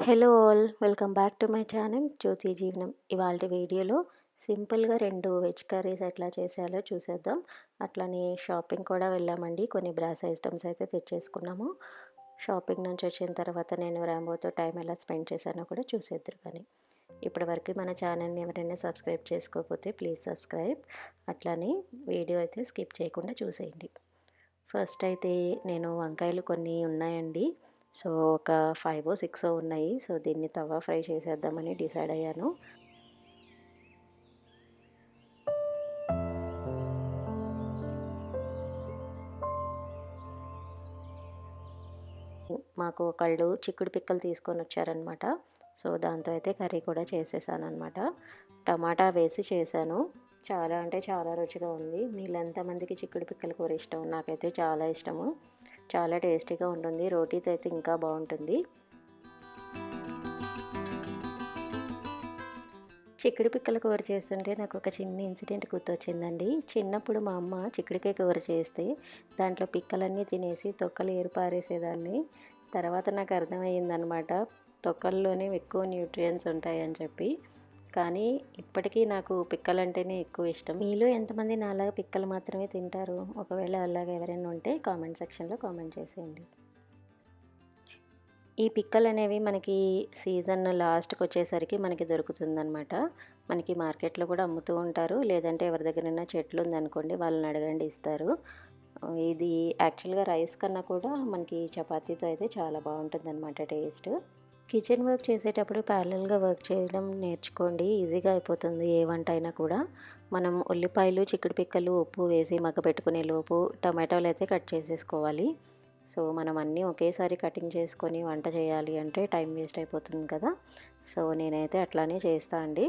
Hello all, welcome back to my channel Jyothi Jeevanam. ఇవాళ వీడియోలో సింపుల్గా 2 వెజ్ కర్రీస్ ఎట్లా చేసేయాలో చూసేద్దాం. అట్లనే షాపింగ్ కూడా వెళ్ళామండి. కొన్ని బ్రాస్ ఐటమ్స్ అయితే తెచ్చేసుకున్నాము. షాపింగ్ నుంచి వచ్చిన తర్వాత నేను రాంబోతో టైం ఎలా స్పెండ్ చేశానో కూడా చూసేద్దరు. కానీ ఇప్పటివరకు మన ఛానల్ని ఎవరైనా సబ్స్క్రైబ్ చేసుకోకపోతే ప్లీజ్ సబ్స్క్రైబ్. అట్లనే వీడియో అయితే స్కిప్ చేయకుండా చూసేయండి. ఫస్ట్ అయితే నేను వంకాయలు కొన్ని ఉన్నాయండి. సో ఒక 5 6 ఉన్నాయి. సో దీన్ని తవా ఫ్రై చేసేద్దామని డిసైడ్ అయ్యాను. మాకు ఒకళ్ళు చిక్కుడు పిక్కలు తీసుకొని వచ్చారనమాట. సో దాంతో అయితే కర్రీ కూడా చేసేసానమాట. టమాటా వేసి చేశాను. చాలా అంటే చాలా రుచిగా ఉంది. మీలో ఎంతమందికి చిక్కుడు పిక్కల కూర ఇష్టం? నాకైతే చాలా ఇష్టము. చాలా టేస్టీగా ఉంటుంది. రోటీతో అయితే ఇంకా బాగుంటుంది. చిక్కుడు పిక్కల కూర చేస్తుంటే నాకు ఒక చిన్న ఇన్సిడెంట్ గుర్తొచ్చిందండి. చిన్నప్పుడు మా అమ్మ చిక్కుడుకాయ కూర చేస్తే దాంట్లో పిక్కలన్నీ తినేసి తొక్కలు ఏరిపారేసేదాన్ని. తర్వాత నాకు అర్థమయ్యిందనమాట, తొక్కల్లోనే ఎక్కువ న్యూట్రియంట్స్ ఉంటాయని చెప్పి. కానీ ఇప్పటికీ నాకు పిక్కలంటేనే ఎక్కువ ఇష్టం. మీలో ఎంతమంది నాలాగా పిక్కలు మాత్రమే తింటారు? ఒకవేళ అలాగ ఎవరైనా ఉంటే కామెంట్ సెక్షన్లో కామెంట్ చేసేయండి. ఈ పిక్కలనేవి మనకి సీజన్ లాస్ట్‌కి వచ్చేసరికి మనకి దొరుకుతుందనమాట. మనకి మార్కెట్‌లో కూడా అమ్ముతూ ఉంటారు. లేదంటే ఎవరి దగ్గరైనా చెట్లు ఉందనుకోండి, వాళ్ళని అడగండి ఇస్తారు. ఇది యాక్చువల్‌గా రైస్ కన్నా కూడా మనకి చపాతీతో అయితే చాలా బాగుంటుందన్నమాట టేస్ట్. కిచెన్ వర్క్ చేసేటప్పుడు ప్యారలల్‌గా వర్క్ చేయడం నేర్చుకోండి. ఈజీగా అయిపోతుంది ఏ వంట అయినా కూడా. మనం ఉల్లిపాయలు, చిక్కుడు పిక్కలు, ఉప్పు వేసి మగ్గపెట్టుకునే లోపు టమాటాలు అయితే కట్ చేసేసుకోవాలి. సో మనం అన్నీ ఒకేసారి కటింగ్ చేసుకొని వంట చేయాలి అంటే టైం వేస్ట్ అయిపోతుంది కదా. సో నేనైతే అట్లానే చేస్తా అండి.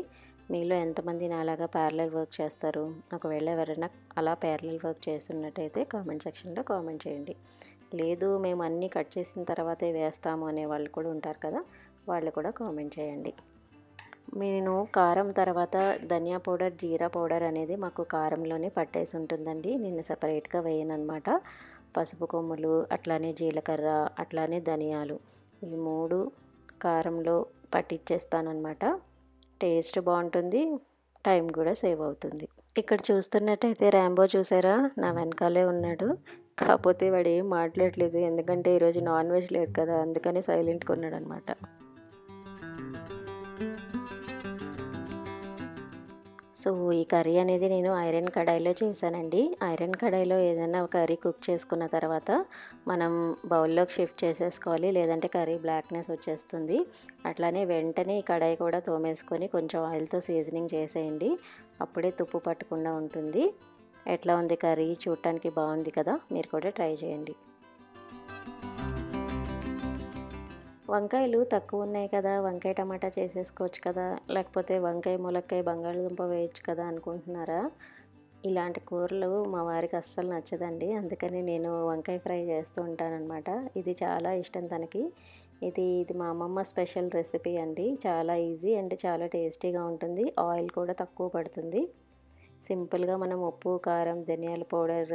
మీలో ఎంతమంది నాలాగా ప్యారలల్ వర్క్ చేస్తారు? ఒకవేళ ఎవరైనా అలా ప్యారలల్ వర్క్ చేస్తున్నట్టయితే కామెంట్ సెక్షన్లో కామెంట్ చేయండి. లేదు మేము అన్నీ కట్ చేసిన తర్వాతే వేస్తాము అనే వాళ్ళు కూడా ఉంటారు కదా, వాళ్ళు కూడా కామెంట్ చేయండి. నేను కారం తర్వాత ధనియా పౌడర్, జీరా పౌడర్ అనేది మాకు కారంలోనే పట్టేసి ఉంటుందండి. నేను సపరేట్గా వేయనమాట. పసుపు కొమ్ములు, అట్లానే జీలకర్ర, అట్లానే ధనియాలు, ఈ 3 కారంలో పట్టించేస్తానమాట. టేస్ట్ బాగుంటుంది, టైం కూడా సేవ్ అవుతుంది. ఇక్కడ చూస్తున్నట్టయితే ర్యాంబో చూసారా, నా వెనకాలే ఉన్నాడు. కాకపోతే వాడు ఏం మాట్లాడలేదు, ఎందుకంటే ఈరోజు నాన్ వెజ్ లేదు కదా, అందుకని సైలెంట్గా ఉన్నాడు అనమాట. సో ఈ కర్రీ అనేది నేను ఐరన్ కడాయిలో చేశానండి. ఐరన్ కడాయిలో ఏదైనా కర్రీ కుక్ చేసుకున్న తర్వాత మనం బౌల్లోకి షిఫ్ట్ చేసేసుకోవాలి, లేదంటే కర్రీ బ్లాక్నెస్ వచ్చేస్తుంది. అట్లానే వెంటనే ఈ కడాయి కూడా తోమేసుకొని కొంచెం ఆయిల్తో సీజనింగ్ చేసేయండి. అప్పుడే తుప్పు పట్టకుండా ఉంటుంది. ఎట్లా ఉంది కర్రీ? చూడటానికి బాగుంది కదా, మీరు కూడా ట్రై చేయండి. వంకాయలు తక్కువ ఉన్నాయి కదా, వంకాయ టమాటా చేసేసుకోవచ్చు కదా, లేకపోతే వంకాయ ములక్కాయ బంగాళదుంప వేయచ్చు కదా అనుకుంటున్నారా? ఇలాంటి కూరలు మా వారికి అస్సలు నచ్చదండి. అందుకని నేను వంకాయ ఫ్రై చేస్తూ ఉంటానన్నమాట. ఇది చాలా ఇష్టం తనకి. ఇది మా అమ్మమ్మ స్పెషల్ రెసిపీ అండి. చాలా ఈజీ అండ్ చాలా టేస్టీగా ఉంటుంది. ఆయిల్ కూడా తక్కువ పడుతుంది. సింపుల్గా మనం ఉప్పు, కారం, ధనియాల పౌడర్,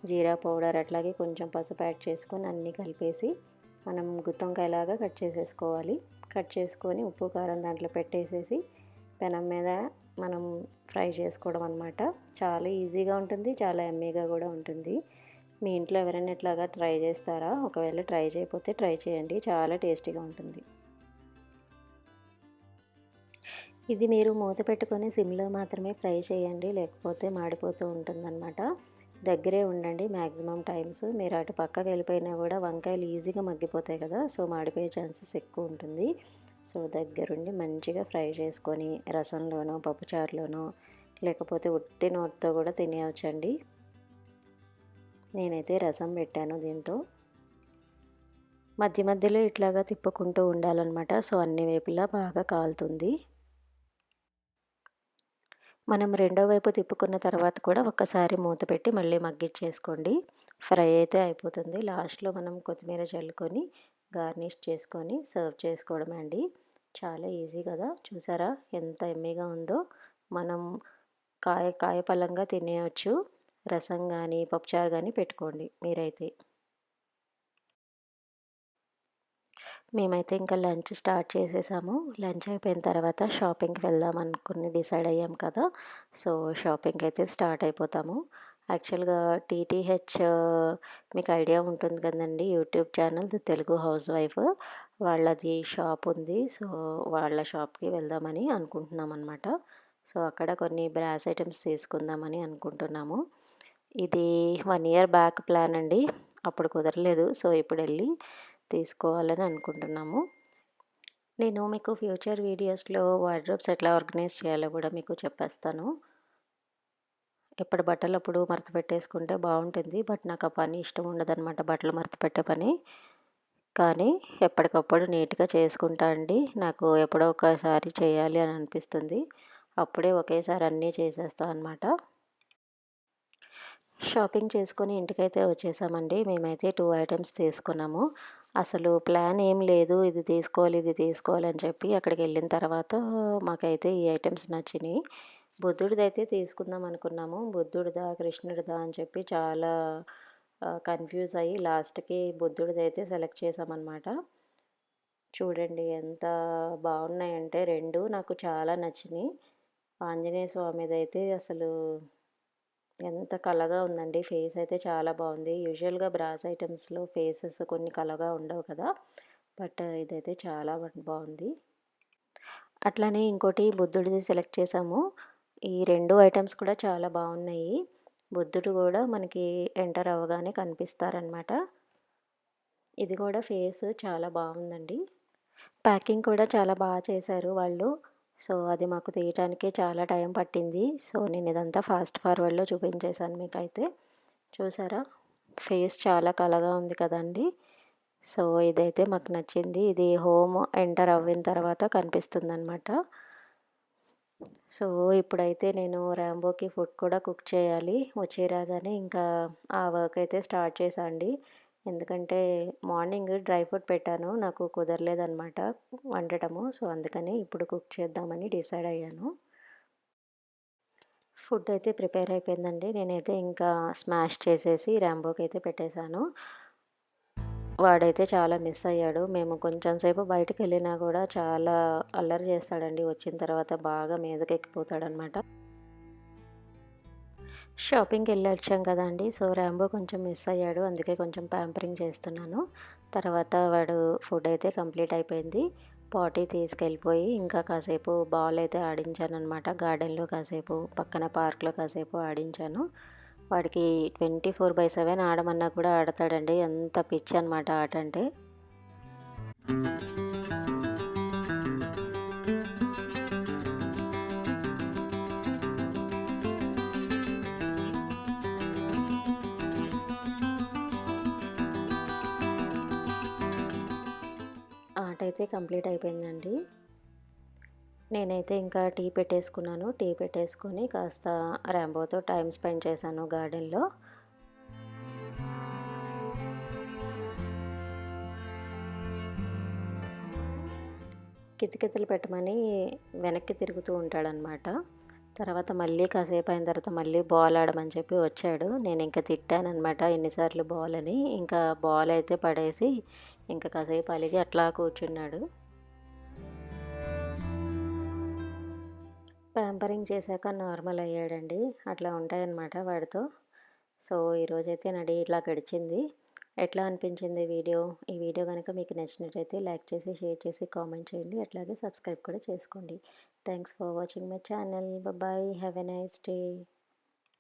జీరా పౌడర్, అట్లాగే కొంచెం పసుపు యాడ్ చేసుకొని అన్నీ కలిపేసి మనం గుత్తొంకాయలాగా కట్ చేసేసుకోవాలి. కట్ చేసుకొని ఉప్పు, కారం దాంట్లో పెట్టేసేసి పెనం మీద మనం ఫ్రై చేసుకోవడం అనమాట. చాలా ఈజీగా ఉంటుంది, చాలా యమ్మీగా కూడా ఉంటుంది. మీ ఇంట్లో ఎవరైనా ఇట్లాగా ట్రై చేస్తారా? ఒకవేళ ట్రై చేయకపోతే ట్రై చేయండి, చాలా టేస్టీగా ఉంటుంది. ఇది మీరు మూత పెట్టుకొని సిమ్లో మాత్రమే ఫ్రై చేయండి, లేకపోతే మాడిపోతూ ఉంటుందన్నమాట. దగ్గరే ఉండండి మ్యాక్సిమం టైమ్స్. మీరు అటు పక్కకి వెళ్ళిపోయినా కూడా వంకాయలు ఈజీగా మగ్గిపోతాయి కదా, సో మాడిపోయే ఛాన్సెస్ ఎక్కువ ఉంటుంది. సో దగ్గరుండి మంచిగా ఫ్రై చేసుకొని రసంలోనో, పప్పుచారులోనో, లేకపోతే ఉట్టి నోటితో కూడా తినేయవచ్చండి. నేనైతే రసం పెట్టాను దీంతో. మధ్య మధ్యలో ఇట్లాగా తిప్పుకుంటూ ఉండాలన్నమాట. సో అన్ని వైపులా బాగా కాలుతుంది. మనం రెండో వైపు తిప్పుకున్న తర్వాత కూడా ఒక్కసారి మూత పెట్టి మళ్ళీ మగ్గిచ్చేసుకోండి. ఫ్రై అయితే అయిపోతుంది. లాస్ట్లో మనం కొత్తిమీర చల్లుకొని గార్నిష్ చేసుకొని సర్వ్ చేసుకోవడమే అండి. చాలా ఈజీ కదా, చూసారా ఎంత యమ్మీగా ఉందో. మనం కాయ పళ్ళంగా తినేయచ్చు. రసం కానీ పప్పుచారు కానీ పెట్టుకోండి మీరైతే. మేమైతే ఇంకా లంచ్ స్టార్ట్ చేసేసాము. లంచ్ అయిపోయిన తర్వాత షాపింగ్‌కి వెళ్దాం అనుకుని డిసైడ్ అయ్యాం కదా! సో, షాపింగ్‌కి అయితే స్టార్ట్ అయిపోతాము. యాక్చువల్‌గా టీటీహెచ్ మీకు ఐడియా ఉంటుంది కదండీ! YouTube channel the Telugu house wife. వాళ్ళది షాప్ ఉంది. సో, వాళ్ళ షాప్‌కి వెళ్దామని అనుకుంటున్నామనమాట. సో, అక్కడ కొన్ని బ్రాస్ ఐటెమ్స్ తీసుకుందామని అనుకుంటున్నాము. ఇది 1 ఇయర్ బ్యాక్ ప్లాన్ అండి. అప్పుడు కుదరలేదు. సో, ఇప్పుడెళ్ళి తీసుకోవాలని అనుకుంటున్నాము. నేను మీకు ఫ్యూచర్ వీడియోస్‌లో వార్డ్రోబ్స్ ఎట్లా ఆర్గనైజ్ చేయాలో గూడా మీకు చెప్పేస్తాను. ఎప్పటి బట్టలప్పుడు మడత పెట్టేసుకుంటే బావుంటుంది. బట్ నాకు ఆ పని ఇష్టం ఉండదనమాట, బట్టలు మడత పెట్టే పని. కానీ ఎప్పటికప్పుడు నీట్‌గా చేసుకుంటా అండి. నాకు ఎప్పుడో ఒకసారి చేయాలి అని అనిపిస్తుంది. అప్పుడే ఒకేసారి అన్నీ చేసేస్తా అనమాట. షాపింగ్ చేసుకొని ఇంటికైతే వచ్చేసామండి. మేమైతే 2 ఐటెమ్స్ తీసుకున్నాము. అసలు ప్లాన్ ఏం లేదు. ఇది తీసుకోవాలి, ఇది తీసుకోవాలి అని చెప్పి అక్కడికెళ్ళిన తర్వాత మాకైతే ఈ ఐటెమ్స్ నచ్చినియి. బుద్ధుడిదైతే తీసుకుందాం అనుకున్నాము. బుద్ధుడిదా, కృష్ణుడిదా అని చెప్పి చాలా కన్‌ఫ్యూజ్ అయ్యి లాస్ట్‌కి బుద్ధుడిదైతే సెలెక్ట్ చేశామనమాట. చూడండి ఎంత బాగున్నాయంటే 2 నాకు చాలా నచ్చినియి. ఆంజనేయ స్వామిదైతే అసలు ఎంత కళగా ఉందండి. ఫేస్ అయితే చాలా బావుంది. యూజువల్‌గా బ్రాస్ ఐటెమ్స్‌లో ఫేసెస్ కొన్ని కళగా ఉండవు కదా! బట్ ఇదైతే చాలా బావుంది. అట్లనే ఇంకోటి బుద్ధుడిది సెలెక్ట్ చేశాము. ఈ 2 ఐటెమ్స్ కూడా చాలా బావున్నాయి. బుద్ధుడు గూడా మనకి ఎంటర్ అవ్వగానే కనిపిస్తారనమాట. ఇది గూడా ఫేస్ చాలా బావుందండి. ప్యాకింగ్ కూడా చాలా చేశారు వాళ్ళు. సో, అది మాకు తీయటానికే చాలా టైం పట్టింది. సో, నేనిదంతా ఫాస్ట్ ఫార్వర్డ్‌లో చూపించేశాను మీకైతే. చూసారా? ఫేస్ చాలా కళగా ఉంది కదండీ! సో, ఇదైతే మాకు నచ్చింది. ఇది హోమ్ ఎంటర్ అవ్విన తర్వాత కనిపిస్తుందనమాట. సో, ఇప్పుడైతే నేను రాంబోకి ఫుడ్ కూడా కుక్ చేయాలి. వచ్చి రాగానే ఇంకా ఆ వర్క్ అయితే స్టార్ట్ చేశా అండి. ఎందుకంటే మార్నింగ్ డ్రై ఫ్రూట్ పెట్టాను. నాకు కుదరలేదనమాట వండటము. సో, అందుకని ఇప్పుడు కుక్ చేద్దామని డిసైడ్ అయ్యాను. ఫుడ్ అయితే ప్రిపేర్ అయిపోయిందండి. నేనైతే ఇంకా స్మాష్ చేసేసి రాంబోకైతే పెట్టేశాను. వాడైతే చాలా మిస్ అయ్యాడు. మేము కొంచెం సేపు బయటికెళ్ళినా గూడా చాలా అల్లరి చేస్తాడండి. వచ్చిన తర్వాత బాగా మీదకెక్కిపోతాడనమాట. షాపింగ్‌కెళ్ళొచ్చాం కదండీ! సో, రాంబో కొంచెం మిస్ అయ్యాడు. అందుకే కొంచెం ప్యాంపరింగ్ చేస్తున్నాను. తర్వాత వాడు ఫుడ్ అయితే కంప్లీట్ అయిపోయింది. పాటీ తీసుకెళ్ళిపోయి ఇంకా కాసేపు బాల్ అయితే ఆడించాననమాట. గార్డెన్‌లో కాసేపు, పక్కన పార్క్‌లో కాసేపు ఆడించాను. వాడికి 24/7 ఆడమన్నా కూడా ఆడతాడండి. అంత పిచ్చనమాట ఆట అంటే. ఆటైతే కంప్లీట్ అయిపోయిందండి. నేనైతే ఇంకా టీ పెట్టేసుకున్నాను. టీ పెట్టేసుకొని కాస్త రాంబోతో టైమ్ స్పెండ్ చేశాను గార్డెన్‌లో. కితకితలు పెట్టమని వెనక్కి తిరుగుతూ ఉంటాడనమాట. తర్వాత మళ్ళీ కాసేపు అయిన తర్వాత మళ్ళీ బాల్ ఆడమని చెప్పి వచ్చాడు. నేనింక తిట్టాననమాట ఎన్ని సార్లు బాల్ అని. ఇంకా బాల్ అయితే పడేసి ఇంక కాసేపు అలిగి అట్లా కూర్చున్నాడు. ప్యాంపరింగ్ చేశాక నార్మల్ అయ్యాడండి. అట్లా ఉంటాయన్నమాట వాడితో. సో, ఈరోజైతే నా డే ఇట్లా గడిచింది. ఎట్లా అనిపించింది వీడియో? ఈ వీడియో గనక మీకు నచ్చినట్టయితే లైక్ చేసి, షేర్ చేసి, కామెంట్ చేయండి. అట్లాగే సబ్స్క్రైబ్ కూడా చేసుకోండి. Thanks for watching my channel. Bye. Have a nice day.